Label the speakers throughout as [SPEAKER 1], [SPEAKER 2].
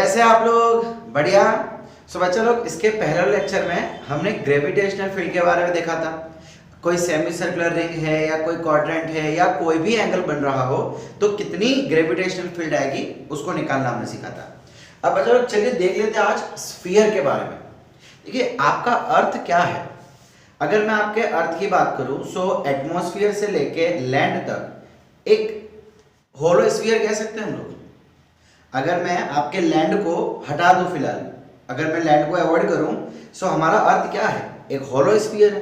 [SPEAKER 1] कैसे आप लोग? बढ़िया। सो बच्चा लोग, इसके पहले लेक्चर में हमने ग्रेविटेशनल फील्ड के बारे में देखा था। कोई सेमी सर्कुलर रिंग है या कोई क्वाड्रेंट है या कोई भी एंगल बन रहा हो तो कितनी ग्रेविटेशनल फील्ड आएगी उसको निकालना हमने सीखा था। अब बच्चा लोग चलिए देख लेते हैं आज स्फीयर के बारे में। देखिए आपका अर्थ क्या है। अगर मैं आपके अर्थ की बात करूं सो एटमॉस्फेयर से लेके लैंड तक एक होलो स्फीयर कह सकते हैं हम लोग। अगर मैं आपके लैंड को हटा दूं, फिलहाल अगर मैं लैंड को अवॉइड करूं सो हमारा अर्थ क्या है? एक होलो स्फीयर है।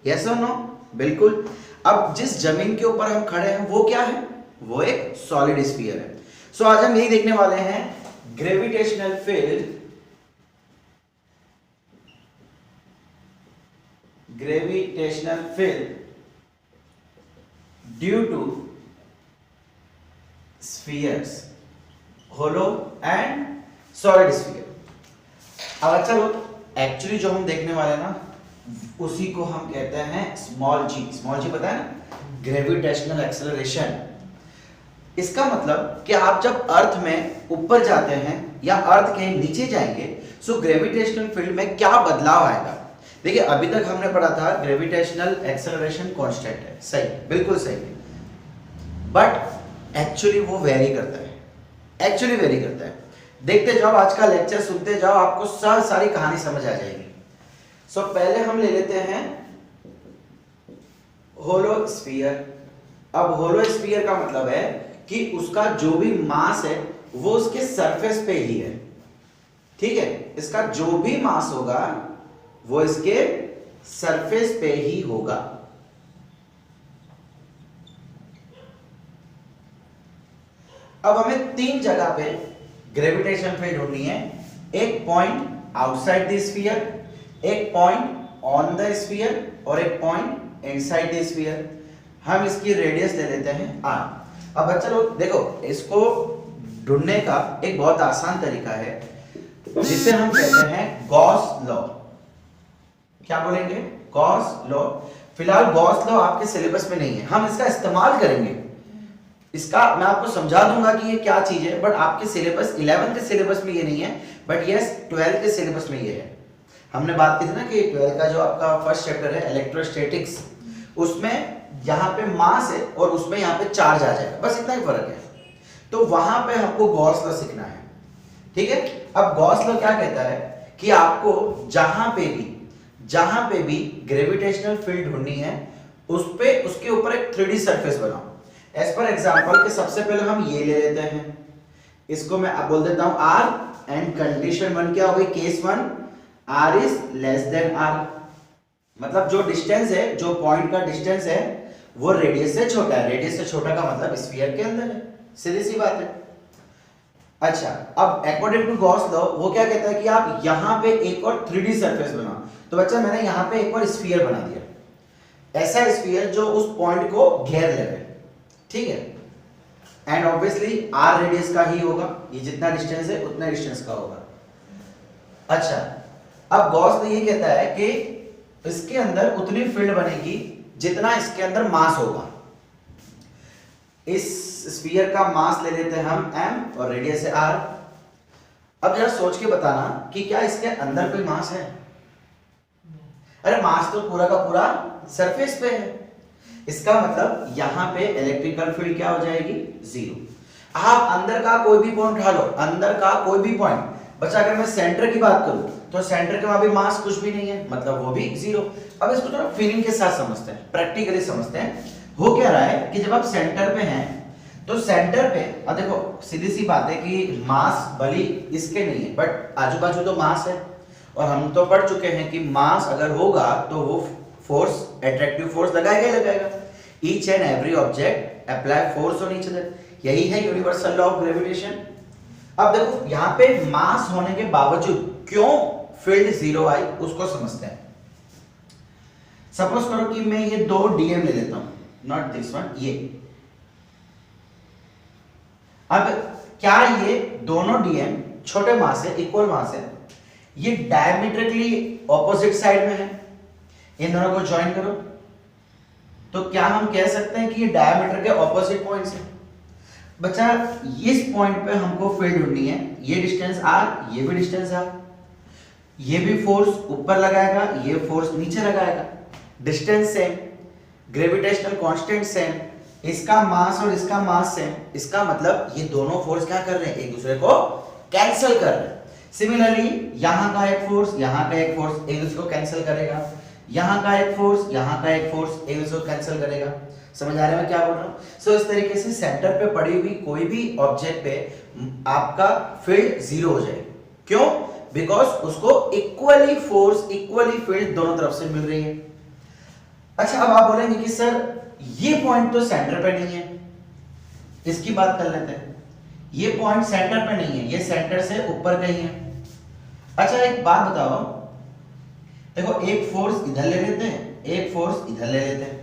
[SPEAKER 1] यस और नो? बिल्कुल। अब जिस जमीन के ऊपर हम खड़े हैं वो क्या है? वो एक सॉलिड स्फीयर है। सो आज हम यही देखने वाले हैं, gravitational field, gravitational field due to spheres, hollow and solid sphere. अब अच्छा लोग, एक्चुअली जो हम देखने वाले ना उसी को हम कहते हैं स्मॉल जी। स्मॉल जी पता है ना? Gravitational acceleration. इसका मतलब कि आप जब अर्थ में ऊपर जाते हैं या अर्थ के नीचे जाएंगे सो ग्रेविटेशनल फील्ड में क्या बदलाव आएगा। देखिए अभी तक हमने पढ़ा था ग्रेविटेशनल एक्सेलरेशन कांस्टेंट है, सही, बिल्कुल सही, बट एक्चुअली वो वेरी करता है। एक्चुअली वेरी करता है। देखते जाओ, आज का लेक्चर सुनते जाओ, आपको सारी कहानी समझ आ जाएगी। सो पहले हम ले लेते हैं होलो स्फीयर। अब होलो स्फीयर का मतलब है कि उसका जो भी मास है वो उसके सरफेस पे ही है। ठीक है, इसका जो भी मास होगा वो इसके सरफेस पे ही होगा। अब हमें तीन जगह पे ग्रेविटेशन फील्ड ढूंढनी है। एक पॉइंट आउटसाइड द स्फीयर, एक पॉइंट ऑन द स्फीयर और एक पॉइंट इनसाइड द स्फीयर। हम इसकी रेडियस ले लेते हैं r। अब बच्चा लोग देखो, इसको ढूंढने का एक बहुत आसान तरीका है जिसे हम कहते हैं गॉस लॉ। क्या बोलेंगे? Gauss law. फिलहाल गॉस लॉ आपके सिलेबस में नहीं है, हम इसका इस्तेमाल करेंगे। इसका मैं आपको समझा दूंगा कि ये क्या चीज है, बट आपके सिलेबस 11th के सिलेबस में ये नहीं है, बट यस 12th के सिलेबस में ये है। हमने बात की थी ना कि 12th का जो आपका फर्स्ट चैप्टर है इलेक्ट्रोस्टैटिक्स, उसमें यहाँ पे मास है और उसमें यहाँ पे चार्ज आ जाएगा, बस इतना ही फर्क है। तो वहां पे आपको गॉस लॉ सीखना है। ठीक है। अब गॉस लॉ क्या कहता है कि आपको जहां पे भी ग्रेविटेशनल फील्ड ढूंढनी है उस पे उसके ऊपर एक 3D सरफेस बनाओ। एज पर एग्जांपल के सबसे पहले हम ये ले लेते हैं, इसको मैं अब बोल देता हूं r, एंड कंडीशन 1 क्या हो गई? Case 1, r is less than r। मतलब जो डिस्टेंस है, जो पॉइंट का डिस्टेंस है वो रेडियस से छोटा है। रेडियस से छोटा का मतलब स्फीयर के अंदर है, सीधी सी बात है। अच्छा, अब अकॉर्डिंग टू गॉस लॉ वो क्या कहता है कि आप यहां पे एक और 3D सरफेस बनाओ। तो बच्चा मैंने यहां पे एक और स्फीयर बना दिया, ऐसा स्फीयर जो उस पॉइंट को घेर ले। ठीक है, एंड ऑब्वियसली r रेडियस का ही होगा, ये जितना डिस्टेंस है उतना डिस्टेंस का होगा। अच्छा, अब गॉस ने ये कहता है कि इसके अंदर उतनी फील्ड बनेगी जितना इसके अंदर मास होगा। इस स्फीयर का मास ले लेते हैं हम m और रेडियस है r। अब जरा सोच के बताना कि क्या इसके अंदर कोई मास है? अरे मास तो पूरा का पूरा सरफेस पे है। इसका मतलब यहां पे इलेक्ट्रिकल फील्ड क्या हो जाएगी? 0। आप अंदर का कोई भी पॉइंट उठा लो, अंदर का कोई भी पॉइंट। बच्चा अगर मैं सेंटर की बात करूं तो सेंटर के वहां भी मास कुछ भी नहीं है, मतलब वो भी 0। अब इसको थोड़ा फीलिंग के साथ समझते हैं, प्रैक्टिकली समझते हैं। हो क्या रहा है कि जब आप सेंटर पे हैं तो सेंटर पे, अब देखो सीधी सी बात है कि मास भली इसके नहीं है बट आजू बाजू तो मास है, और हम तो पढ़ चुके हैं कि मास अगर होगा तो वो फोर्स, अट्रैक्टिव फोर्स लगाएगा ही लगाएगा। Each and every object apply force on each other, यही है यूनिवर्सल लॉ ऑफ ग्रेविटेशन। अब देखो यहाँ पे मास होने के बावजूद क्यों फील्ड 0 आई उसको समझते हैं। सपोज करो कि मैं ये 2 DM ले लेता हूं, नॉट दिस वन, ये। अब क्या ये दोनों DM छोटे मास है, इक्वल मास है, ये डायमीट्रिकली ऑपोजिट साइड में है, इन दोनों को ज्वाइन करो तो क्या हम कह सकते हैं कि ये डायमीटर के ऑपोजिट पॉइंट्स हैं। बच्चा इस पॉइंट पे हमको फील्ड ढूंढनी है, ये डिस्टेंस r, ये भी डिस्टेंस r, ये भी फोर्स ऊपर लगाएगा, ये फोर्स नीचे लगाएगा, distance same, gravitational constant same, इसका मास और इसका मास सेम, इसका मतलब ये दोनों फोर्स क्या कर रहे हैं, एक दूसरे को कैंसिल कर रहे हैं। सिमिलरली यहां का एक फोर्स, यहां का एक फोर्स एक दूसरे को कैंसिल करेगा, यहां का एक फोर्स, यहां का एक फोर्स एक दूसरे को कैंसिल करेगा। समझ आ रहा है मैं क्या बोल रहा हूं? सो इस तरीके से सेंटर पे पड़ी हुई कोई भी ऑब्जेक्ट पे आपका फील्ड जीरो हो जाएगा। क्यों? बिकॉज उसको इक्वली फोर्स, इक्वली फील्ड दोनों तरफ से मिल रही है। अच्छा, अब आप बोलेंगे कि सर ये पॉइंट तो सेंटर पे नहीं है, इसकी बात कर लेते हैं। ये पॉइंट सेंटर पे नहीं है, ये सेंटर से ऊपर कहीं है। अच्छा एक बात बताओ, देखो एक फोर्स इधर ले लेते हैं, एक फोर्स इधर ले लेते हैं।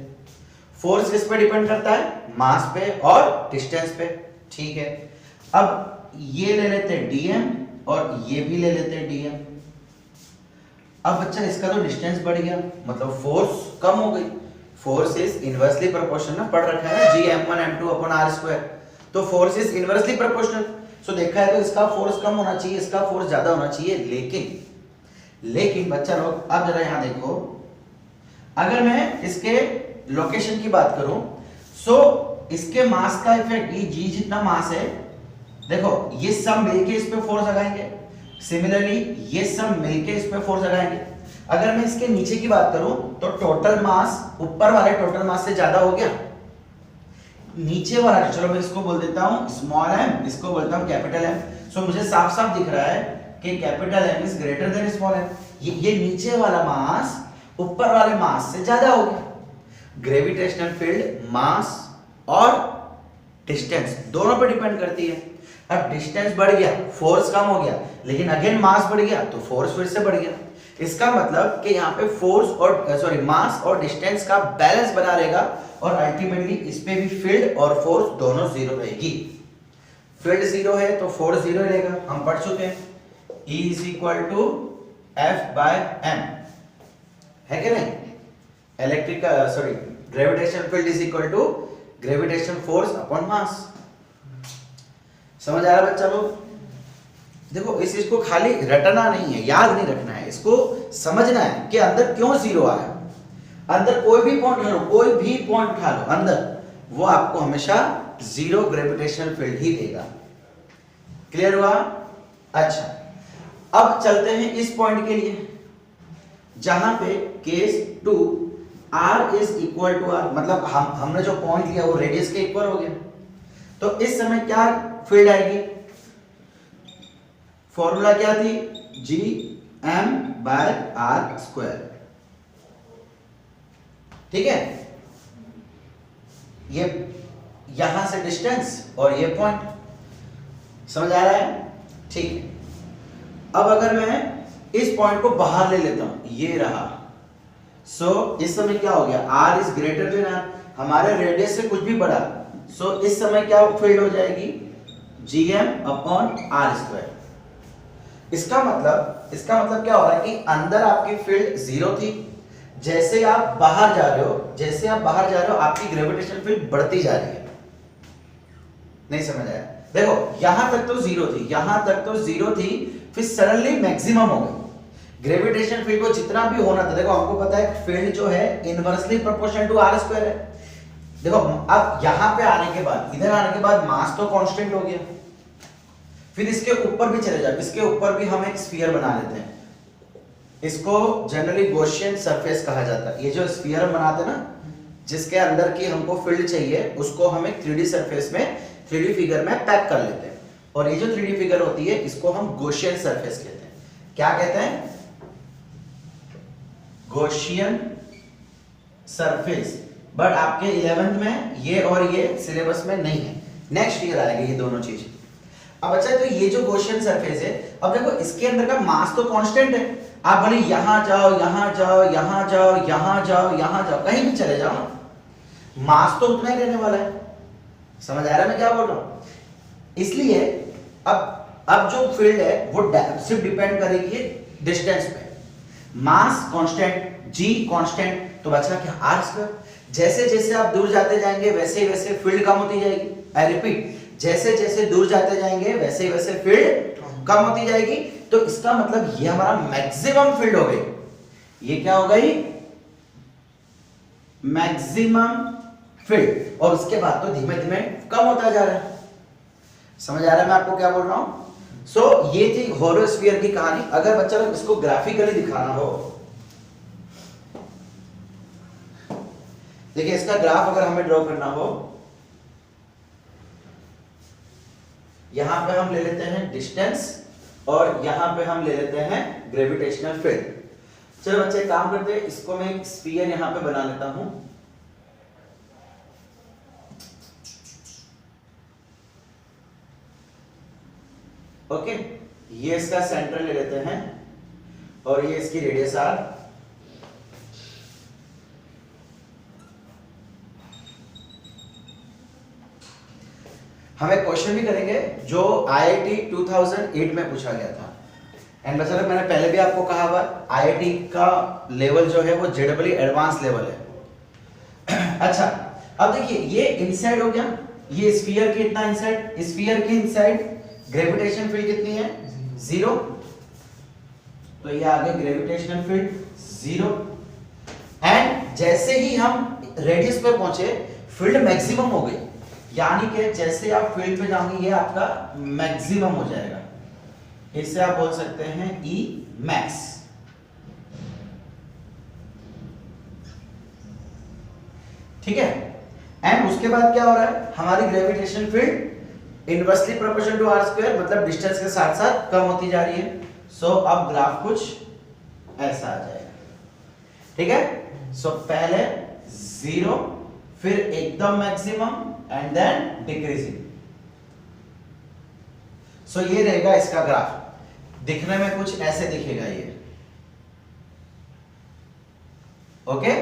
[SPEAKER 1] फोर्स किस पे डिपेंड करता है? मास पे और डिस्टेंस पे। ठीक है, अब ये ले लेते हैं dm और ये भी ले लेते हैं dm। अब बच्चा इसका तो डिस्टेंस बढ़ गया, मतलब फोर्स कम हो गई। फोर्स इज इनवर्सली प्रोपोर्शनल, पढ़ रखा है ना, Gm1 m2 अपॉन r²। तो फोर्स इज इनवर्सली प्रोपोर्शनल। सो देखा है तो इसका फोर्स कम होना चाहिए, इसका फोर्स ज्यादा होना चाहिए। लेकिन बच्चा लोग अब जरा यहां देखो, अगर मैं इसके लोकेशन की बात करूं, सो इसके मास का इफेक्ट, ये g जितना मास है, देखो ये सब मिलके इस पे फोर्स लगाएंगे, सिमिलरली ये सब मिलके इस पे फोर्स लगाएंगे। अगर मैं इसके नीचे की बात करूं तो टोटल मास ऊपर वाले टोटल मास से ज्यादा हो गया। नीचे वाला, चलो मैं इसको बोल देता हूं स्मॉल m, इसको बोलता हूं कैपिटल M। सो मुझे साफ साफ दिख रहा है कि capital M is greater than small m। ये नीचे वाला मास ऊपर वाले मास से ज्यादा हो गया। ग्रेविटेशनल फील्ड मास और डिस्टेंस दोनों पे डिपेंड करती है। अब डिस्टेंस बढ़ गया, फोर्स कम हो गया, लेकिन अगेन मास बढ़ गया तो फोर्स फिर से बढ़ गया। इसका मतलब कि यहाँ पे फोर्स और मास और डिस्टेंस का बैलेंस बना रहेगा और अल्टीमेटली इस पे भी फील्ड और फोर्स दोनों जीरो रहेगी। फील्ड जीरो है तो फोर्स जीरो रहेगा, हम पढ़ चुके हैं। E is equal to F/m है कि नहीं? Gravitational field is equal to gravitational force upon mass. समझ आ रहा है बच्चा लोग? देखो इस चीज को खाली रटना नहीं है, याद नहीं रखना है, इसको समझना है कि अंदर क्यों जीरो आया। अंदर कोई भी पॉइंट उठा लो, कोई भी पॉइंट उठा लो अंदर, वो आपको हमेशा जीरो ग्रेविटेशनल फील्ड ही देगा। क्लियर हुआ? अच्छा, अब चलते हैं इस पॉइंट के लिए जहां पे case 2 r is equal to r, मतलब हमने जो पॉइंट लिया वो रेडियस के इक्वल हो गया। तो इस समय क्या फील्ड आएगी? फॉर्मूला क्या थी? Gm/r²। ठीक है, ये यहां से डिस्टेंस और ये पॉइंट, समझ आ रहा है? ठीक है, अब अगर मैं इस पॉइंट को बाहर ले लेता हूं, ये रहा। सो इस समय क्या हो गया? r is greater than r, हमारे रेडियस से कुछ भी बड़ा। सो इस समय क्या फील्ड हो जाएगी? Gm/r²। इसका मतलब क्या हो रहा है कि अंदर आपकी फील्ड जीरो थी, जैसे आप बाहर जा रहे हो आपकी ग्रेविटेशनल फील्ड बढ़ती जा रही है। नहीं समझ आया? देखो यहां तक तो जीरो थी, फिर सडनली मैक्सिमम हो गई। ग्रेविटेशनल फील्ड को जितना भी होना था, देखो हमको पता है फील्ड जो है इनवर्सली प्रोपोर्शनल टू r² है। देखो अब यहां पे आने के बाद, इधर आने के बाद मास तो कांस्टेंट हो गया, फिर इसके ऊपर भी चले जाओ, इसके ऊपर भी हम एक स्फीयर बना लेते हैं। इसको जनरली गॉसियन सरफेस कहा जाता है। ये जो स्फीयर हम बनाते हैं ना, जिसके अंदर की हमको फील्ड चाहिए, उसको हम एक 3D सरफेस में, 3D फिगर में पैक कर लेते हैं। और ये जो 3D फिगर होती है, इसको हम गॉसियन सरफेस कहते हैं। क्या कहते हैं? Gaussian surface. बट आपके 11th में ये और ये सिलेबस में नहीं है, नेक्स्ट ईयर आएगा ये दोनों चीज। अब अच्छा, तो ये जो गॉसियन सरफेस है, अब देखो इसके अंदर का मास तो कांस्टेंट है। आप भले यहां जाओ, कहीं भी चले जाओ, मास तो उतना ही रहने वाला है। समझ आ रहा है मैं क्या बोल रहा हूं? इसलिए अब जो फील्ड है वो सिर्फ डिपेंड करेगी डिस्टेंस पे। मास कांस्टेंट, g कांस्टेंट, तो बचा क्या? r²। जैसे जैसे आप दूर जाते जाएंगे वैसे वैसे फील्ड कम होती जाएगी। आई रिपीट, जैसे जैसे दूर जाते जाएंगे वैसे वैसे फील्ड कम होती जाएगी, तो इसका मतलब ये हमारा मैक्सिमम फील्ड हो गई। ये क्या हो गई? Maximum field. और उसके बाद तो धीमे धीमे कम होता जा रहा है। समझ आ रहा है मैं आपको क्या बोल रहा हूं? सो ये थी होलोस्फीयर की कहानी। अगर बच्चा लोग इसको ग्राफिकली दिखाना हो, देखिए इसका ग्राफ अगर हमें ड्रॉ करना हो, यहां पे हम ले लेते हैं डिस्टेंस और यहां पे हम ले लेते हैं ग्रेविटेशनल फील्ड। चलो बच्चे काम करते हैं, इसको मैं एक स्फीयर यहां पे बना लेता हूं। ओके, ये इसका सेंटर ले लेते हैं और ये इसकी रेडियस आर। हमें क्वेश्चन भी करेंगे जो आईआईटी 2008 में पूछा गया था। एंड बच्चा, मैंने पहले भी आपको कहा हुआ, आईआईटी का लेवल जो है वो जेडब्ल्यू एडवांस लेवल है। अच्छा, अब देखिए ये इनसाइड हो गया, ये स्फीयर के इतना इनसाइड, स्फीयर के इनसाइड ग्रेविटेशन फील्ड कितनी है? 0। तो ये आ गई ग्रेविटेशनल फील्ड 0। एंड जैसे ही हम रेडियस पे पहुंचे, फील्ड मैक्सिमम हो गई, यानी कि जैसे आप फील्ड पे जाओगे ये आपका मैक्सिमम हो जाएगा। इससे आप बोल सकते हैं E मैक्स। ठीक है। एंड उसके बाद क्या हो रहा है? हमारी gravitation field inversely proportional to R square, मतलब डिस्टेंस के साथ साथ कम होती जा रही है। सो अब ग्राफ कुछ ऐसा आ जाएगा। ठीक है। सो पहले 0, फिर एकदम मैक्सिमम एंड देन डिक्रीजिंग। सो ये रहेगा इसका ग्राफ। दिखने में कुछ ऐसे दिखेगा ये। ओके,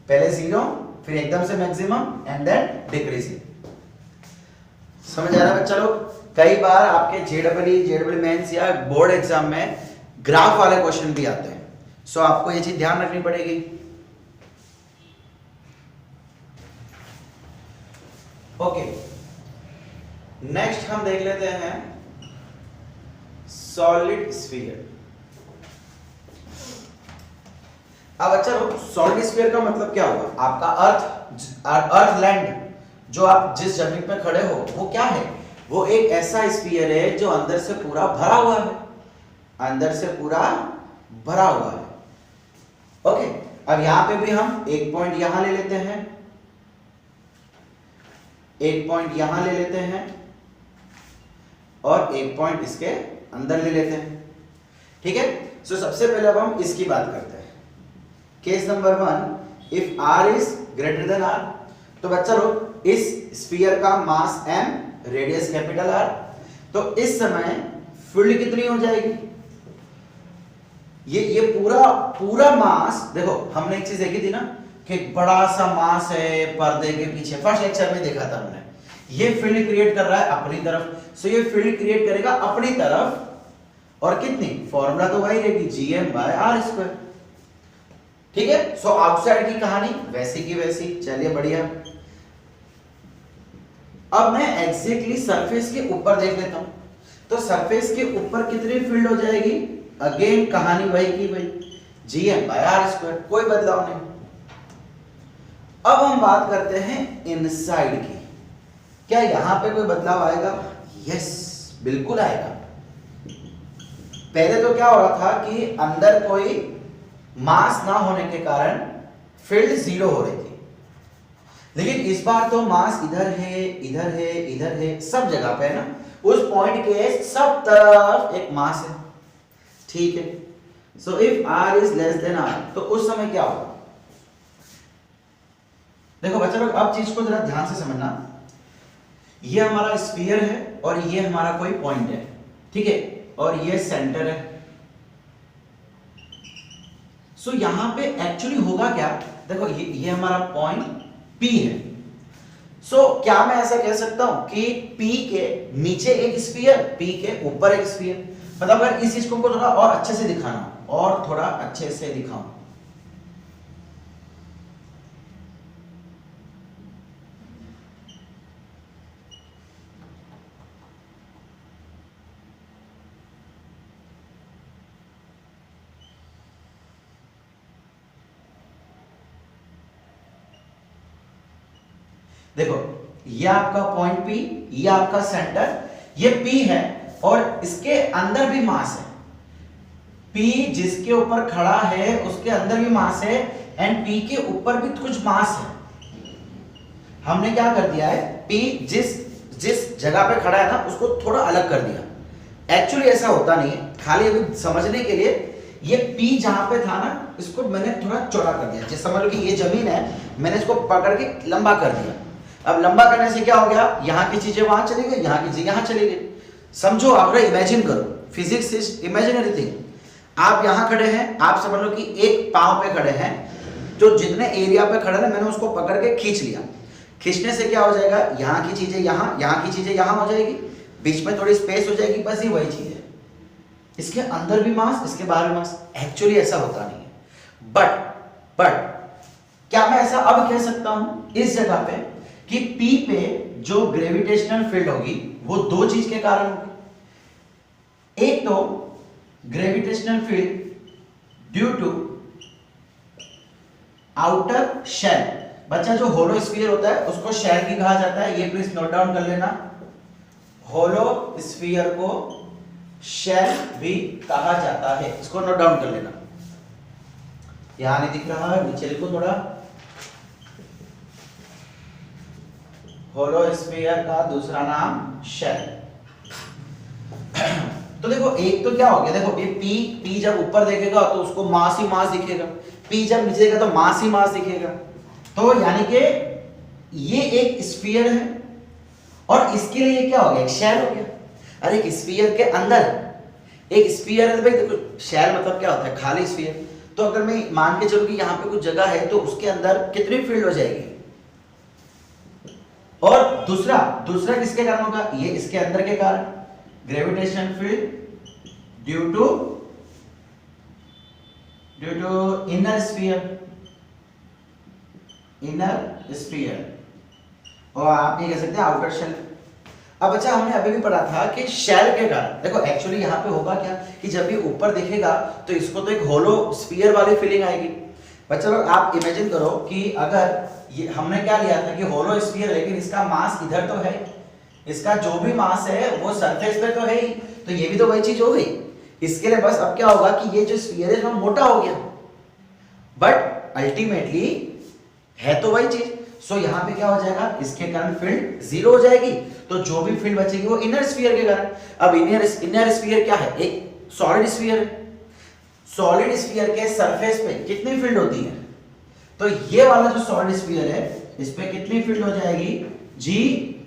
[SPEAKER 1] पहले 0, फिर एकदम से मैक्सिमम एंड देन डिक्रीजिंग। समझ आ रहा है बच्चा लोग? कई बार आपके जेडब्ल्यू मेंस या बोर्ड एग्जाम में ग्राफ वाले क्वेश्चन भी आते हैं। सो आपको ये चीज ध्यान रखनी पड़ेगी। ओके, नेक्स्ट हम देख लेते हैं सॉलिड स्फीयर। अब अच्छा, सॉलिड स्फीयर का मतलब क्या हुआ? आपका अर्थ लैंड, जो आप जिस जमीन पर खड़े हो, वो क्या है? वो एक ऐसा स्फीयर है जो अंदर से पूरा भरा हुआ है, अंदर से पूरा भरा हुआ है। ओके, अब यहां पे भी हम एक पॉइंट यहां ले लेते हैं, एक पॉइंट यहां ले लेते हैं और एक पॉइंट इसके अंदर ले लेते हैं। ठीक है। सो सबसे पहले अब हम इसकी बात करते हैं। Case number 1, if r is greater than r, तो बच्चा लोग इस स्फीयर का मास m, रेडियस कैपिटल R, तो इस समय फील्ड कितनी हो जाएगी? ये पूरा मास, देखो हमने एक चीज देखी थी ना कि बड़ा सा मास है पर्दे के पीछे, फर्स्ट लेक्चर में देखा था हमने। ये फील्ड क्रिएट कर रहा है अपनी तरफ। सो ये फील्ड क्रिएट करेगा अपनी तरफ, और कितनी? फॉर्मूला तो वही रहेगी, Gm/r²। ठीक है। सो आउटसाइड की कहानी वैसी की वैसी। चलिए बढ़िया। अब मैं एग्जैक्टली सरफेस के ऊपर देख लेता हूं, तो सरफेस के ऊपर कितनी फील्ड हो जाएगी? अगेन कहानी वही की वही, Gm/r², कोई बदलाव नहीं। अब हम बात करते हैं इनसाइड की। क्या यहां पे कोई बदलाव आएगा? यस, बिल्कुल आएगा। पहले तो क्या हो रहा था कि अंदर कोई मास ना होने के कारण फील्ड 0 हो रही थी, लेकिन इस बार तो मास इधर है, इधर है, इधर है, सब जगह पे है ना। उस पॉइंट के सब तरफ एक मास है। ठीक है। So if r is less than r, तो उस समय क्या होगा? देखो बच्चा लोग, अब चीज को जरा ध्यान से समझना। ये हमारा स्फीयर है और ये हमारा कोई पॉइंट है, ठीक है, और ये सेंटर है। सो यहां पे एक्चुअली होगा क्या? देखो ये हमारा पॉइंट P है। सो क्या मैं ऐसा कह सकता हूं कि P के नीचे एक स्फीयर, P के ऊपर एक स्फीयर? मतलब अगर इस चीज को थोड़ा और अच्छे से दिखाना, और थोड़ा अच्छे से दिखाऊं, देखो ये आपका पॉइंट P, ये आपका सेंटर, ये P है और इसके अंदर भी मास है। P जिसके ऊपर खड़ा है उसके अंदर भी मास है एंड P के ऊपर भी कुछ मास है। हमने क्या कर दिया है, P जिस जगह पे खड़ा है ना उसको थोड़ा अलग कर दिया। एक्चुअली ऐसा होता नहीं है, खाली अभी समझने के लिए ये P जहां पे था ना इसको मैंने थोड़ा चौड़ा कर दिया। जैसे समझ लो कि ये जमीन है, मैंने इसको पकड़ के लंबा कर दिया। अब लंबा करने से क्या हो गया, यहाँ की चीजें वहां चली गई, यहाँ की चीजें यहाँ चली गई। समझो, आप इमेजिन करो, फिजिक्स इज इमेजिनरी थिंग। आप यहाँ खड़े हैं, आप समझ लो कि एक पांव पे खड़े हैं, जो जितने एरिया पे खड़े हैं मैंने उसको पकड़ के खींच लिया। खींचने से क्या हो जाएगा, यहाँ की चीजें यहाँ, यहाँ की चीजें यहाँ हो जाएगी, बीच में थोड़ी स्पेस हो जाएगी, बस ये वही चीज है। इसके अंदर भी मास, इसके बाहर भी मास। एक्चुअली ऐसा होता नहीं है। बट क्या मैं ऐसा अब कह सकता हूं इस जगह पे कि P पे जो ग्रेविटेशनल फील्ड होगी वो दो चीज के कारण होगी। एक तो gravitational field due to outer shell. बच्चा जो होलो स्फीयर होता है उसको शेल भी कहा जाता है, ये प्लीज नोट डाउन कर लेना। होलो स्फीयर को शेल भी कहा जाता है, इसको नोट डाउन कर लेना। यहां नहीं दिख रहा है, नीचे लिखो थोड़ा। होलो स्फीयर का दूसरा नाम शेल। तो देखो एक तो क्या हो गया, देखो ये P जब ऊपर देखेगा तो उसको मास ही मास दिखेगा, P जब नीचे देखेगा तो मास ही मास दिखेगा। तो यानी कि ये एक स्फीयर है और इसके लिए क्या हो गया, एक शेल हो गया। अरे एक स्फीयर के अंदर एक स्फीयर है, भाई देखो शेल मतलब क्या होता है, खाली स्फीयर। तो अगर मैं मान के चलूं कि यहाँ पे कुछ जगह है तो उसके अंदर कितनी फील्ड हो जाएगी। और दूसरा किसके कारण होगा, ये इसके अंदर के कारण, gravitational field due to inner sphere, और आप ये कह सकते हैं आउटर शेल। अब अच्छा हमने अभी भी पढ़ा था कि शेल के कारण, देखो एक्चुअली यहाँ पे होगा क्या कि जब ये ऊपर दिखेगा तो इसको तो एक होलो स्फीयर वाली फीलिंग आएगी। बच्चा लोग आप इमेजिन करो कि अगर ये हमने क्या लिया था कि होलो स्फीयर, लेकिन इसका मास इधर तो है, इसका जो भी मास है वो सरफेस पे तो है ही, तो ये भी तो वही चीज हो गई। इसके लिए बस अब क्या होगा कि ये जो स्फीयर है वो मोटा हो गया, बट अल्टीमेटली है तो वही चीज। सो यहाँ पे क्या हो जाएगा, इसके कारण फील्ड जीरो हो जाएगी, तो जो भी फील्ड बचेगी वो इनर स्फीयर के कारण। अब इनर स्फीयर क्या है, एक सॉलिड स्फीयर है। सॉलिड स्फीयर के सरफेस पे कितनी फील्ड होती है, तो ये वाला जो सॉलिड स्फीयर है इस पे कितनी फील्ड हो जाएगी, जी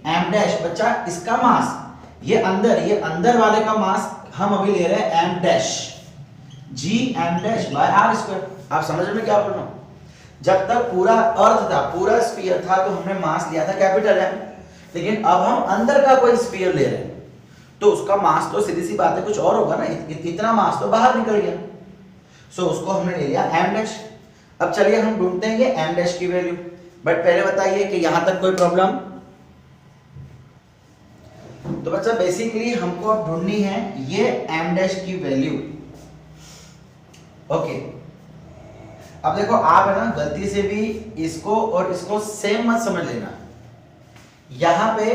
[SPEAKER 1] एम डैश। बच्चा इसका मास, ये अंदर वाले का मास हम अभी ले रहे हैं M dash, G M dash by R square. आप समझ में क्या बोल रहा हूं, जब तक पूरा अर्थ था, पूरा स्फीयर था, तो हमने मास लिया था कैपिटल एम, लेकिन अब हम अंदर का कोई स्फीयर ले रहे हैं तो उसका मास तो सीधी सी बात है कुछ और होगा ना, इतना मास तो बाहर निकल गया। सो उसको हमने ले लिया एम डैश। अब चलिए हम ढूंढते हैं ये एम डैश की वैल्यू, बट पहले बताइए कि यहां तक कोई प्रॉब्लम। तो बच्चा बेसिकली हमको अब ढूंढनी है ये एम डैश की वैल्यू। ओके, अब देखो आप है ना गलती से भी इसको और इसको सेम मत समझ लेना। यहां पे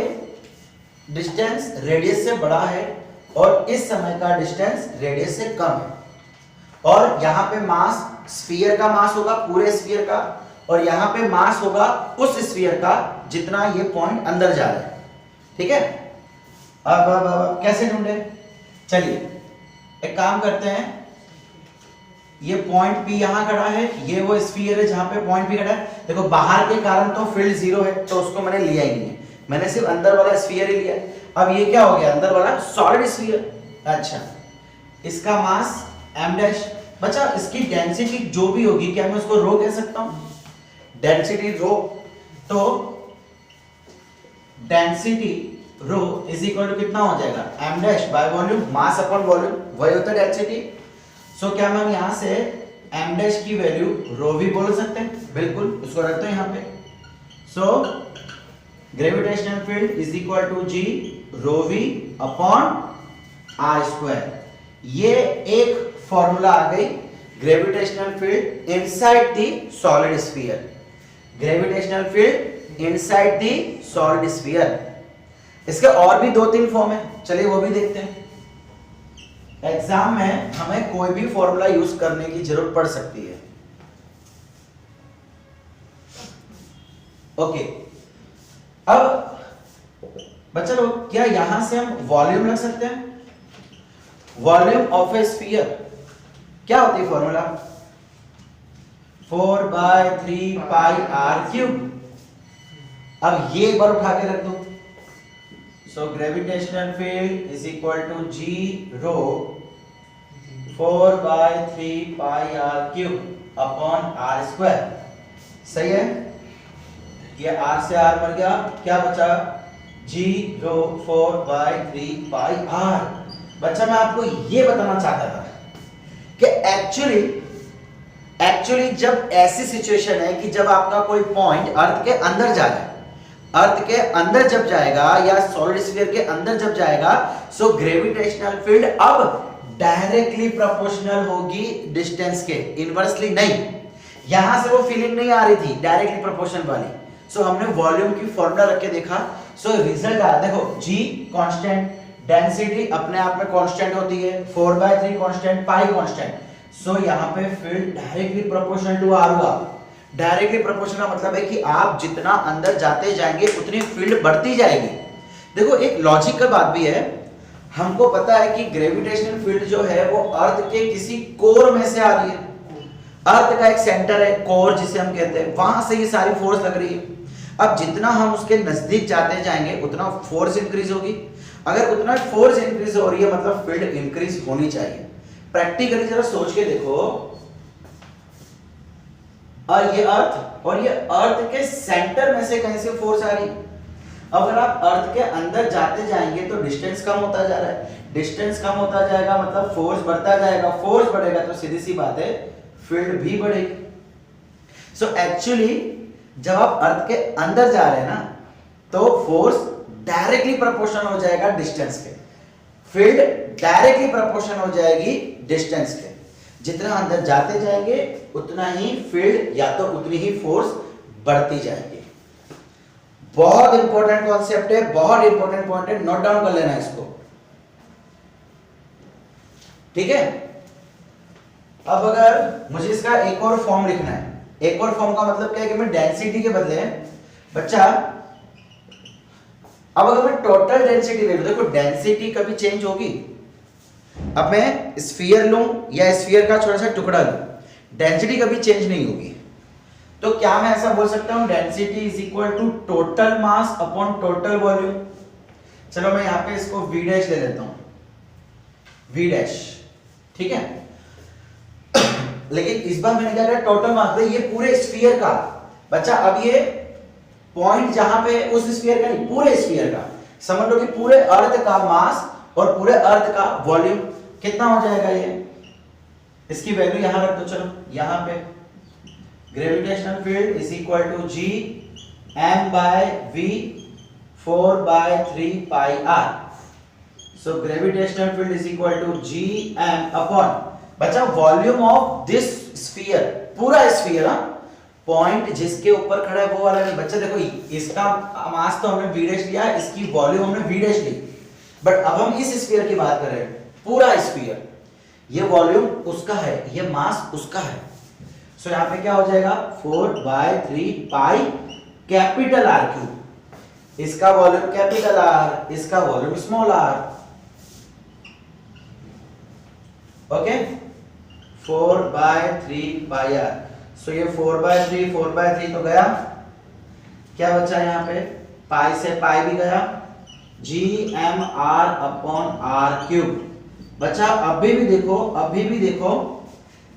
[SPEAKER 1] डिस्टेंस रेडियस से बड़ा है और इस समय का डिस्टेंस रेडियस से कम है, और यहां पे मास स्फीयर का मास होगा पूरे स्फीयर का, और यहां पे मास होगा उस स्फीयर का जितना ये पॉइंट अंदर जा रहा है। ठीक है, अब कैसे ढूंढे, चलिए एक काम करते हैं। ये पॉइंट P यहां खड़ा है, ये वो स्फीयर है जहां पे पॉइंट P खड़ा है। देखो बाहर के कारण तो फील्ड जीरो है, तो उसको मैंने लिया ही नहीं है, मैंने सिर्फ अंदर वाला स्फीयर ही लिया। अब ये क्या हो गया, अंदर वाला सॉलिड स्फीयर। अच्छा, इसका मास m डैश। बच्चा इसकी डेंसिटी जो भी होगी, क्या मैं उसको रो कह सकता हूं, डेंसिटी रो। तो density rho is equal to कितना हो जाएगा, m dash by volume, mass upon volume, वही होता है डेंसिटी। सो क्या हम यहां से m डैश की वैल्यू रो भी बोल सकते हैं, बिल्कुल, उसको रखते हैं यहां पे। So gravitational field is equal to G rho V upon R square. ये एक फॉर्मूला आ गई gravitational field inside the solid sphere. Gravitational field inside the solid sphere. इसके और भी 2-3 फॉर्म है, चलिए वो भी देखते हैं। एग्जाम में हमें कोई भी फॉर्मूला यूज करने की जरूरत पड़ सकती है। ओके, अब बच्चा लोग क्या यहां से हम वॉल्यूम रख सकते हैं? वॉल्यूम ऑफ ए स्फीयर क्या होती है फॉर्मूला? 4/3 pi R cube. अब ये एक बार उठा के रख दो। So gravitational field is equal to G rho 4/3 pi R cube upon R square. सही है, ये आर से आर मर गया, क्या बचा? जी रो 4/3 पाई आर। बच्चा मैं आपको ये बताना चाहता था कि एक्चुअली जब ऐसी सिचुएशन है कि जब आपका कोई पॉइंट अर्थ के अंदर जा रहा है, अर्थ के अंदर जब जाएगा या सॉलिड स्फीयर के अंदर जब जाएगा, सो ग्रेविटेशनल फील्ड अब डायरेक्टली प्रोपोर्शनल होगी डिस्टेंस के, इनवर्सली नहीं। यहां से वो फीलिंग नहीं आ रही थी डायरेक्टली प्रोपोर्शनल वाली। सो हमने वॉल्यूम की फॉर्मूला रख के देखा, सो रिजल्ट आया। देखो जी कांस्टेंट, डेंसिटी अपने आप में कांस्टेंट होती है, 4/3 कांस्टेंट, पाई कांस्टेंट। सो यहाँ पे field directly proportional to R होगा। डायरेक्टली प्रोपोर्शनल का मतलब है कि आप जितना अंदर जाते जाएंगे उतनी फील्ड बढ़ती जाएगी। देखो एक लॉजिकल बात भी है, हमको पता है कि ग्रेविटेशनल फील्ड जो है वो अर्थ के किसी कोर में से आ रही है। अर्थ का एक सेंटर है कोर जिसे हम कहते हैं, वहां से ये सारी फोर्स लग रही है। अब जितना हम उसके नजदीक जाते जाएंगे उतना फोर्स इंक्रीज होगी। अगर उतना फोर्स इंक्रीज हो रही है मतलब फील्ड इंक्रीज होनी चाहिए। प्रैक्टिकली जरा सोच के देखो, और ये अर्थ के सेंटर में से कहीं से फोर्स आ रही है। अगर आप अर्थ के अंदर जाते जाएंगे तो डिस्टेंस कम होता जा रहा है, डिस्टेंस कम होता जाएगा मतलब फोर्स बढ़ता जाएगा, फोर्स बढ़ेगा तो सीधी सी बात है फील्ड भी बढ़ेगी। सो एक्चुअली जब आप अर्थ के अंदर जा रहे हैं ना तो फोर्स डायरेक्टली प्रोपोर्शनल हो जाएगा डिस्टेंस के, फील्ड डायरेक्टली प्रोपोर्शनल हो जाएगी डिस्टेंस के। जितना अंदर जाते जाएंगे उतना ही फील्ड या तो उतनी ही फोर्स बढ़ती जाएगी। बहुत इंपॉर्टेंट कॉन्सेप्ट है, बहुत इंपॉर्टेंट पॉइंट है, नोट डाउन कर लेना इसको, ठीक है। अब अगर मुझे इसका एक और फॉर्म लिखना है, एक और फॉर्म का मतलब क्या है कि मैं डेंसिटी के बदले बच्चा, अब अगर मैं टोटल डेंसिटी ले लूं, देखो डेंसिटी कभी चेंज होगी। अब मैं स्फीयर लूं या स्फीयर का छोटा सा टुकड़ा लूं, डेंसिटी कभी चेंज नहीं होगी। तो क्या मैं ऐसा बोल सकता हूं density is equal to total mass upon total volume. चलो मैं यहां पे इसको v डैश ले लेता हूं, v डैश, ठीक है। लेकिन इस बार मैंने क्या किया, टोटल मास, ये पूरे स्फीयर का बच्चा। अब ये पॉइंट जहां पे उस स्फीयर का नहीं, पूरे स्फीयर का, समझ लो कि पूरे अर्थ का मास और पूरे अर्थ का वॉल्यूम कितना हो जाएगा। ये इसकी वैल्यू यहां रख दो, चलो यहां पे gravitational field is equal to G m by v 4/3 pi r। So gravitational field is equal to G m upon बच्चा वॉल्यूम ऑफ दिस स्फीयर, पूरा स्फीयर, पॉइंट जिसके ऊपर खड़ा है वो वाला नहीं। बच्चा देखो इसका मास तो हमने v डैश लिया, इसकी वॉल्यूम हमने v डैश ली, बट अब हम इस स्फीयर की बात कर रहे हैं, पूरा स्फीयर। ये वॉल्यूम उसका है, ये मास उसका है। सो यहां पे क्या हो जाएगा 4/3 पाई कैपिटल R क्यूब। इसका वॉल्यूम कैपिटल R, इसका volume small r। Okay, 4/3 pi r। सो ये 4/3 तो गया, क्या बचा यहां पे, पाई से पाई भी गया, G M R upon R cube बचा। अभी भी देखो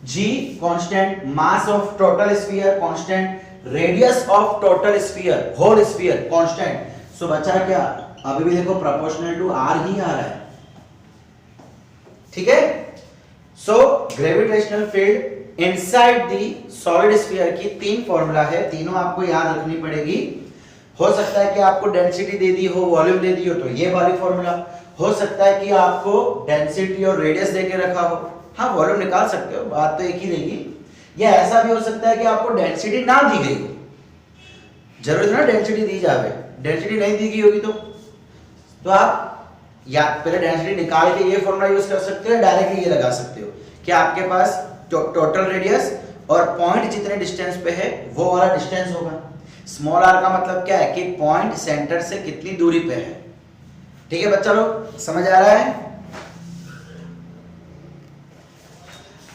[SPEAKER 1] G constant, mass of total sphere constant, radius of total sphere whole sphere constant. So बचा क्या, अभी भी देखो प्रोपोर्शनल टू आर ही आ रहा है, ठीक है। So gravitational field inside the solid sphere की 3 फॉर्मूला है, तीनों आपको याद रखनी पड़ेगी। हो सकता है कि आपको डेंसिटी दे दी हो, वॉल्यूम दे दी हो, तो ये वाली फॉर्मूला। हो सकता है कि आपको डेंसिटी और रेडियस देके रखा हो, हाँ वॉल्यूम निकाल सकते हो, बात तो एक ही रहेगी। या ऐसा भी हो सकता है कि आपको डेंसिटी ना दी गई हो, जरूरी ना डेंसिटी दी जावे, डेंसिटी नहीं दी गई होगी तो आप या पहले डेंसिटी निकाल के ये फॉर्मूला यूज कर सकते हो, डायरेक्टली ये लगा सकते हो कि आपके पास टोटल रेडियस और पॉइंट जितने डिस्टेंस पे है वो वाला डिस्टेंस होगा। स्मॉल आर का मतलब क्या है कि पॉइंट सेंटर से कितनी दूरी पे है। ठीक है बच्चा लोग, समझ आ रहा है?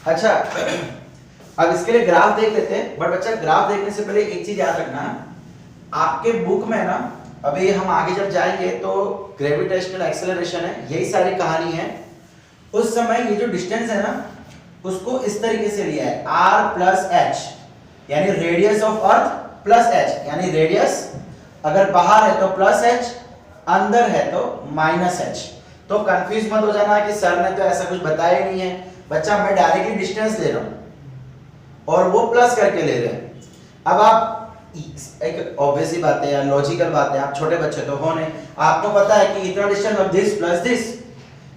[SPEAKER 1] अच्छा अब इसके लिए ग्राफ देख लेते हैं, बट बच्चा ग्राफ देखने से पहले एक चीज याद रखना, आपके बुक में ना अभी हम आगे जब जाएंगे तो ग्रेविटेशनल एक्सेलरेशन है, यही सारी कहानी है। उस समय ये जो डिस्टेंस है ना उसको इस तरीके से लिया है r प्लस एच, यानी radius of earth plus H, यानी रेडियस अगर बाहर है तो प्लस एच, अंदर है तो माइनस एच। तो कंफ्यूज मत हो जाना कि सर ने तो ऐसा कुछ बताया नहीं है। बच्चा मैं डायरेक्टली डिस्टेंस ले रहा हूं और वो प्लस करके ले रहे हैं। अब आप एक ऑब्वियसली बात है या लॉजिकल बात है, आप छोटे बच्चे तो हो नहीं, आपको पता है कि इतना distance of this plus this,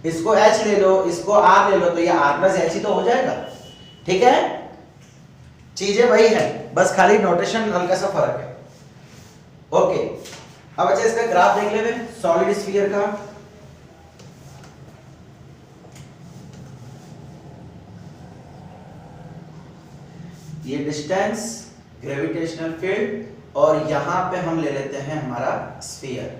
[SPEAKER 1] इसको h ले लो इसको r ले लो तो ये r प्लस h ही तो हो जाएगा। ठीक है, चीजें वही है, बस खाली नोटेशन हल्का सा फर्क है। ओके, अब अच्छा इसका ग्राफ देख लेवे सॉलिड स्फीयर का। ये डिस्टेंस, ग्रेविटेशनल फील्ड और यहां पे हम ले लेते हैं हमारा स्फीयर।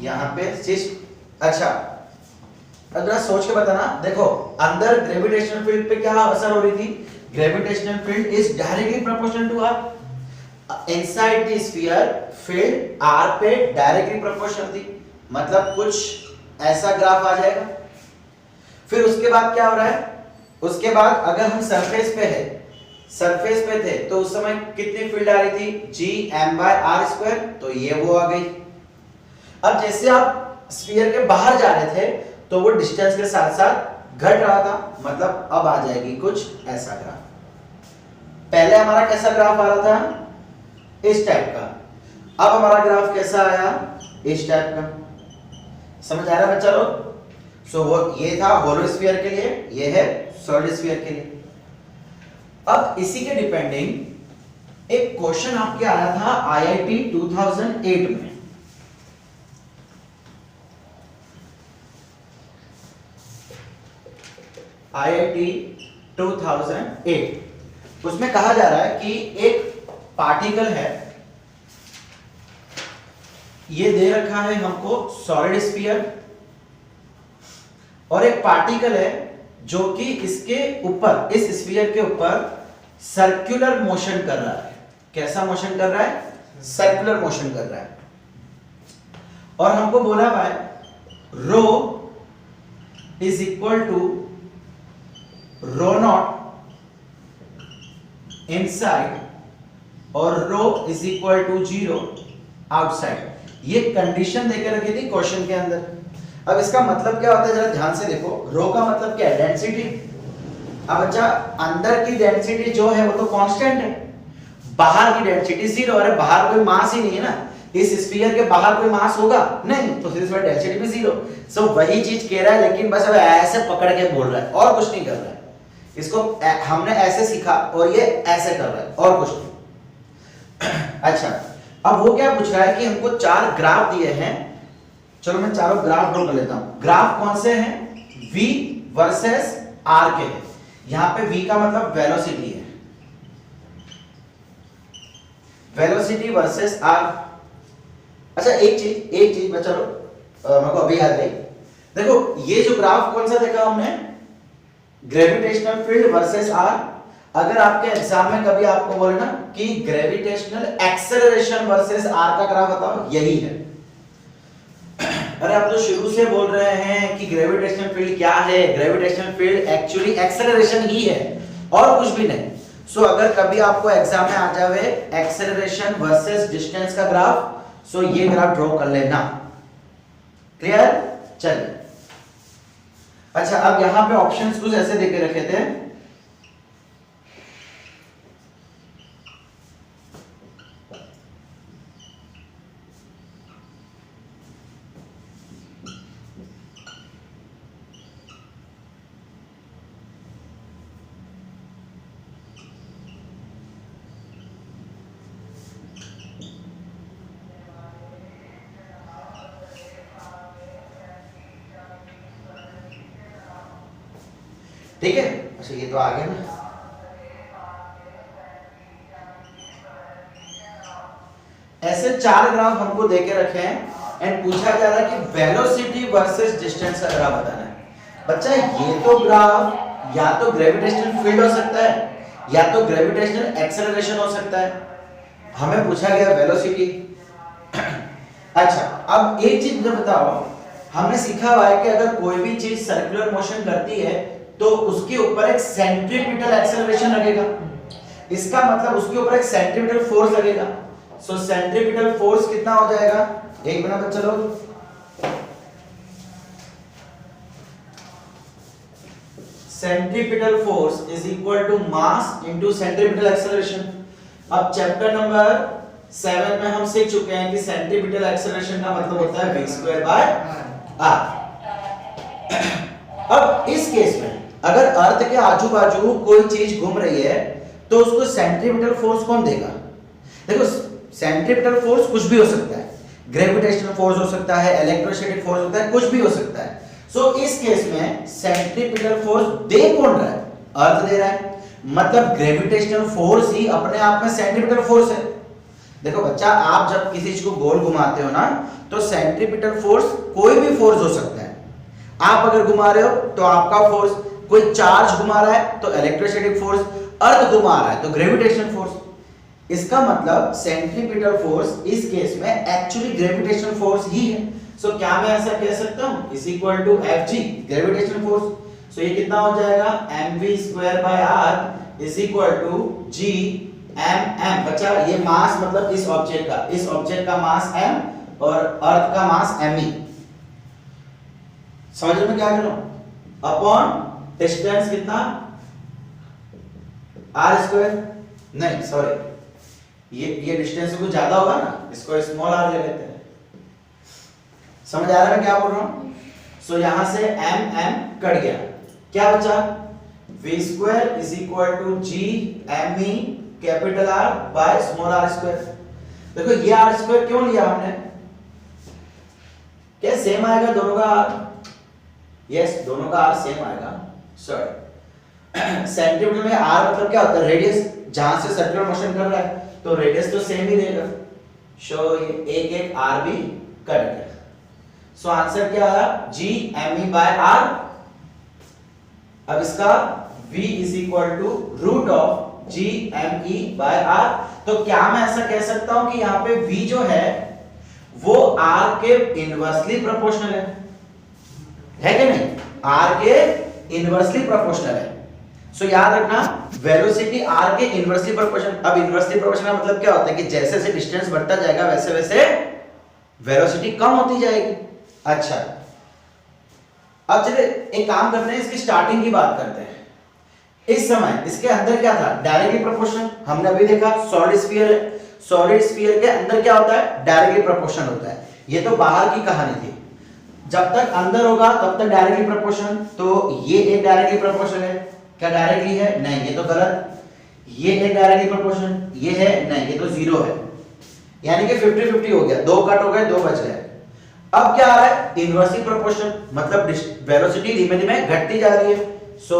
[SPEAKER 1] यहां पे अच्छा अगर सोच के बताना, देखो अंदर ग्रेविटेशनल फील्ड पे क्या असर हो रही थी, gravitational field is directly proportional to R. Inside the sphere field R पे डायरेक्टली प्रोपोर्शनल थी, मतलब कुछ ऐसा ग्राफ आ जाएगा। फिर उसके बाद क्या हो रहा है, उसके बाद अगर हम सरफेस पे है, सरफेस पे थे तो उस समय कितनी फील्ड आ रही थी, G M by R square, तो ये वो आ गई। अब जैसे आप स्फीयर के बाहर जा रहे थे तो वो डिस्टेंस के साथ साथ घट रहा था, मतलब अब आ जाएगी कुछ ऐसा ग्राफ। पहले हमारा कैसा ग्राफ आ रहा था, इस टाइप का, अब हमारा ग्राफ कैसा आया, इस टाइप का। समझ आ रहा है बच्चा लोग? सो वो ये था होलो स्फीयर के लिए, ये है सॉलिड स्फीयर के लिए। अब इसी के डिपेंडिंग एक क्वेश्चन आपके आया था आईआईटी 2008 में। आईआईटी 2008, उसमें कहा जा रहा है कि एक पार्टिकल है, ये दे रखा है हमको सॉलिड स्फीयर, और एक पार्टिकल है जो कि इसके ऊपर, इस स्फीयर के ऊपर सर्कुलर मोशन कर रहा है। कैसा मोशन कर रहा है, सर्कुलर मोशन कर रहा है। और हमको बोला हुआ है rho is equal to rho naught inside और rho is equal to 0 outside. ये कंडीशन देकर रखी थी क्वेश्चन के अंदर। अब इसका मतलब क्या होता है जरा ध्यान से देखो, रो का मतलब क्या है, डेंसिटी। अब अच्छा अंदर की डेंसिटी जो है वो तो कांस्टेंट है, बाहर की डेंसिटी 0। अरे बाहर कोई मास ही नहीं है ना, इस स्फीयर के बाहर कोई मास होगा नहीं, तो फिर इसमें डेंसिटी भी 0। सो वही चीज कह रहा है, लेकिन बस अब ऐसे पकड़ के बोल रहा है और कुछ नहीं कर रहा है। इसको हमने ऐसे सीखा और ये ऐसे कर रहा है और कुछ नहीं। अच्छा अब वो क्या पूछ रहा है कि हमको 4 ग्राफ दिए हैं, चलो मैं चारों ग्राफ ड्रॉ कर लेता हूं। ग्राफ कौन से हैं, v वर्सेस r के हैं। यहां पे v का मतलब वेलोसिटी है, वेलोसिटी वर्सेस r। अच्छा एक चीज बच्चा लोग मेरे को अभी याद आई, देखो ये जो ग्राफ कौन सा देखा हमने, ग्रेविटेशनल फील्ड वर्सेस r। अगर आपके एग्जाम में कभी आपको बोले ना कि ग्रेविटेशनल एक्सेलरेशन वर्सेस r का ग्राफ बताओ, यही है। अरे आप तो शुरू से बोल रहे हैं कि ग्रेविटेशनल फील्ड क्या है, ग्रेविटेशनल फील्ड एक्चुअली एक्सेलरेशन ही है और कुछ भी नहीं। सो अगर कभी आपको एग्जाम में आ जावे एक्सेलरेशन वर्सेस डिस्टेंस का ग्राफ, सो ये ग्राफ ड्रॉ कर लेना। क्लियर? चलिए अच्छा अब यहां पे ऑप्शंस कुछ ऐसे देके रखे थे, ठीक है। अच्छा ये तो आ गया ना। ऐसे 4 ग्राफ हमको देके रखे हैं एंड पूछा जा रहा है कि वेलोसिटी वर्सेस डिस्टेंस का ग्राफ बताना है। बच्चा ये तो ग्राफ या तो ग्रेविटेशनल फील्ड हो सकता है या तो ग्रेविटेशनल एक्सेलरेशन हो सकता है, हमें पूछा गया वेलोसिटी। अच्छा अब एक चीज मुझे बताओ, हमने सीखा हुआ है कि अगर कोई भी चीज सर्कुलर मोशन करती है तो उसके ऊपर एक सेंट्रीपिटल एक्सेलरेशन लगेगा, इसका मतलब उसके ऊपर एक सेंट्रीपिटल फोर्स लगेगा। सो सेंट्रीपिटल फोर्स कितना हो जाएगा, एक मिनट बच्चा लोग, centripetal force is equal to mass into centripetal acceleration. अब चैप्टर नंबर 7 में हम सीख चुके हैं कि सेंट्रीपिटल एक्सेलरेशन का मतलब होता है v²/r। अब इस केस में अगर अर्थ के आजू बाजू कोई चीज घूम रही है तो उसको सेंट्रीपिटल फोर्स कौन देगा? देखो सेंट्रीपिटल फोर्स कुछ भी हो सकता है, ग्रेविटेशनल फोर्स हो सकता है, इलेक्ट्रोस्टैटिक फोर्स होता है, कुछ भी हो सकता है। सो इस केस में सेंट्रीपिटल फोर्स दे कौन रहा है? अर्थ दे रहा है, मतलब ग्रेविटेशनल फोर्स ही अपने आप में सेंट्रीपिटल फोर्स है। देखो बच्चा, आप जब किसी चीज को गोल घुमाते हो ना तो सेंट्रीपिटल फोर्स कोई भी फोर्स हो सकता है। आप अगर घुमा रहे हो तो आपका फोर्स, कोई चार्ज घुमा रहा है तो इलेक्ट्रोस्टैटिक फोर्स, अर्थ घुमा रहा है तो ग्रेविटेशनल फोर्स। इसका मतलब सेंट्रीपिटल फोर्स इस केस में एक्चुअली ग्रेविटेशनल फोर्स ही है। सो क्या मैं ऐसा कह सकता हूं is equal to Fg gravitational force. So ये कितना हो जाएगा mv²/r is equal to g m। बच्चा ये मास मतलब इस ऑब्जेक्ट का मास m और अर्थ का मास me। समझ में क्या करूं, अपॉन डिस्टेंस कितना r², नहीं सॉरी ये डिस्टेंस से कुछ ज्यादा होगा ना, इसको स्मॉल r ले लेते हैं। समझ आ रहा है मैं क्या बोल रहा हूं? सो यहां से m कट गया, क्या बचा v² is equal to g me capital R by small r²। देखो ये r² क्यों लिया हमने, क्या सेम आएगा दोनों का r? यस दोनों का r सेम आएगा। सॉरी सेंटीमीटर में r मतलब क्या होता है, रेडियस, जहां से सर्कुलर मोशन कर रहा है तो रेडियस तो सेम ही देगा। सो ये एक r भी कट गया। सो आंसर क्या आया g me बाय r। अब इसका v is equal to root of g me by r। तो क्या मैं ऐसा कह सकता हूं कि यहां पे v जो है वो r के इनवर्सली प्रोपोर्शनल है कि नहीं? r के इनवर्सली प्रोपोर्शनल है। सो याद रखना वेलोसिटी r के इनवर्सली प्रोपोर्शनल। अब इनवर्सली प्रोपोर्शनल का मतलब क्या होता है कि जैसे जैसे डिस्टेंस बढ़ता जाएगा वैसे वैसे वेलोसिटी कम होती जाएगी। अच्छा अब चलिए एक काम करते हैं, इसकी स्टार्टिंग की बात करते हैं। इस समय इसके अंदर क्या था, डायरेक्टली प्रोपोर्शनल। हमने अभी देखा सॉलिड स्फीयर है, सॉलिड स्फीयर के अंदर क्या होता है, डायरेक्टली प्रोपोर्शनल होता है। ये तो बाहर की कहानी थी, जब तक अंदर होगा तब तक डायरेक्टली प्रोपोर्शनल। तो ये एक डायरेक्टली प्रोपोर्शनल है, क्या डायरेक्टली है? नहीं ये तो गलत। ये एक डायरेक्टली प्रोपोर्शनल, ये है? नहीं ये तो जीरो है। यानी कि 50-50 हो गया, दो कट हो गए, दो बच गए। अब क्या आ रहा है, इनवर्सली प्रोपोर्शनल, मतलब वेलोसिटी धीमे धीमे घटती जा रही है। सो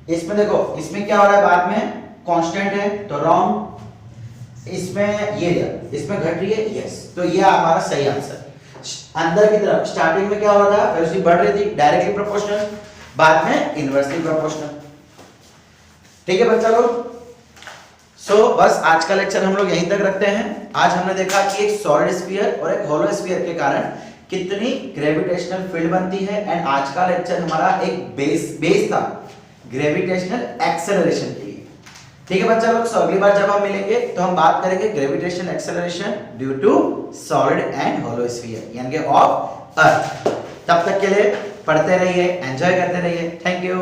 [SPEAKER 1] इसमें देखो, इसमें क्या हो रहा है, बाद में कांस्टेंट है तो रॉन्ग। इसमें ये इसमें घट रही है, यस। तो ये हमारा सही आंसर। अंदर की तरफ स्टार्टिंग में क्या हो रहा था, वेलोसिटी बढ़ रही थी, डायरेक्टली प्रोपोर्शनल, बाद में इनवर्सली प्रोपोर्शनल। ठीक है बच्चा लोग। सो बस आज का लेक्चर हम लोग यहीं तक रखते हैं। आज हमने देखा कि एक सॉलिड स्फीयर और एक होलो स्फीयर के कारण कितनी ग्रेविटेशनल फील्ड बनती है। एंड आज का लेक्चर हमारा एक बेस था ग्रेविटेशनल एक्सेलरेशन के लिए। ठीक है बच्चा लोग। सो अगली बार जब हम मिलेंगे तो हम बात करेंगे gravitational acceleration due to solid and hollow sphere यानी कि ऑफ अर्थ। तब तक के लिए पढ़ते रहिए, एंजॉय करते रहिए। Thank you.